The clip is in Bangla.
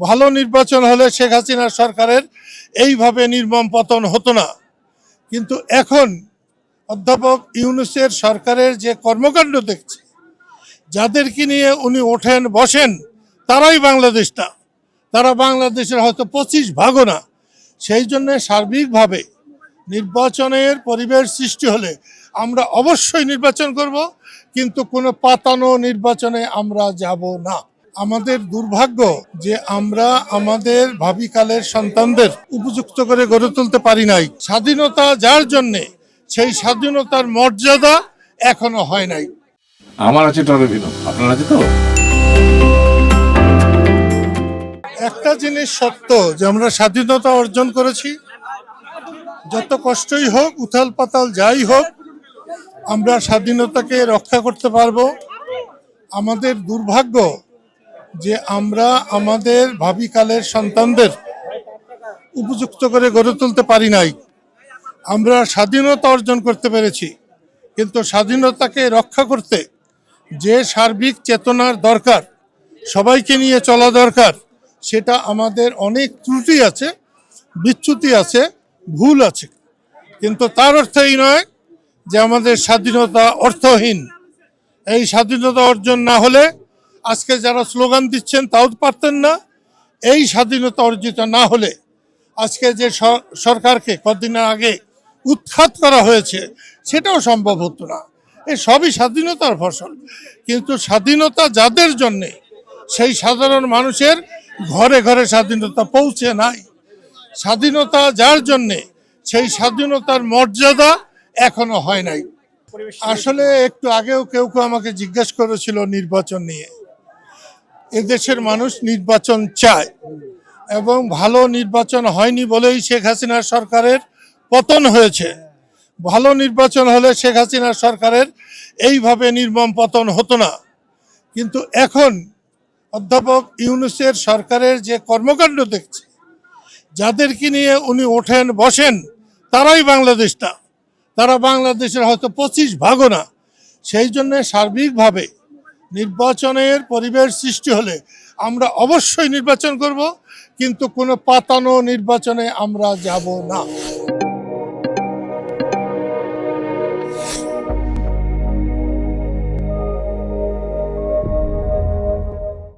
ভালো নির্বাচন হলে শেখ হাসিনা সরকারের এইভাবে নির্মম পতন হতো না। কিন্তু এখন অধ্যাপক ইউনূসের সরকারের যে কর্মকাণ্ড দেখছে, যাদেরকে নিয়ে উনি ওঠেন বসেন, তারাই বাংলাদেশ না, তারা বাংলাদেশের হয়তো 25 ভাগও না। সেই জন্য সার্বিকভাবে নির্বাচনের পরিবেশ সৃষ্টি হলে আমরা অবশ্যই নির্বাচন করব, কিন্তু কোনো পাতানো নির্বাচনে আমরা যাব না। আমাদের দুর্ভাগ্য যে আমরা আমাদের ভাবিকালের সন্তানদের উপযুক্ত করে গড়ে তুলতে পারি নাই। স্বাধীনতা যার জন্যে, সেই স্বাধীনতার মর্যাদা এখনো হয় নাই। আমার আছে টরবিনো, আপনার আছে তো? একটা জিনিস সত্য যে আমরা স্বাধীনতা অর্জন করেছি, যত কষ্টই হোক, উথাল পাতাল যাই হোক, আমরা স্বাধীনতাকে রক্ষা করতে পারবো। আমাদের দুর্ভাগ্য যে আমরা আমাদের ভাবিকালের সন্তানদের উপযুক্ত করে গড়ে তুলতে পারি নাই। আমরা স্বাধীনতা অর্জন করতে পেরেছি, কিন্তু স্বাধীনতাকে রক্ষা করতে যে সার্বিক চেতনার দরকার, সবাইকে নিয়ে চলা দরকার, সেটা আমাদের অনেক ত্রুটি আছে, বিচ্যুতি আছে, ভুল আছে। কিন্তু তার অর্থ এই নয় যে আমাদের স্বাধীনতা অর্থহীন। এই স্বাধীনতা অর্জন না হলে আজকে যারা স্লোগান দিচ্ছেন তাও পারতেন না। এই স্বাধীনতা অর্জিত না হলে আজকে যে সরকারকে কদিন আগে উৎখাত করা হয়েছে সেটাও সম্ভব হতো না। এই সবই স্বাধীনতার ফসল। কিন্তু স্বাধীনতা যাদের জন্যে, সেই সাধারণ মানুষের ঘরে ঘরে স্বাধীনতা পৌঁছে নাই। স্বাধীনতা যার জন্যে, সেই স্বাধীনতার মর্যাদা এখনো হয় নাই। আসলে একটু আগেও কেউ কেউ আমাকে জিজ্ঞেস করেছিল নির্বাচন নিয়ে। এদেশের মানুষ নির্বাচন চায়, এবং ভালো নির্বাচন হয়নি বলেই শেখ হাসিনার সরকারের পতন হয়েছে। ভালো নির্বাচন হলে শেখ হাসিনার সরকারের এইভাবে নির্মম পতন হতো না। কিন্তু এখন অধ্যাপক ইউনূসের সরকারের যে কর্মকাণ্ড দেখছে, যাদেরকে নিয়ে উনি ওঠেন বসেন, তারাই বাংলাদেশ না, তারা বাংলাদেশের হয়তো 25 ভাগও না। সেই জন্য সার্বিকভাবে নির্বাচনের পরিবেশ সৃষ্টি হলে আমরা অবশ্যই নির্বাচন করব, কিন্তু কোনো পাতানো নির্বাচনে আমরা যাব না।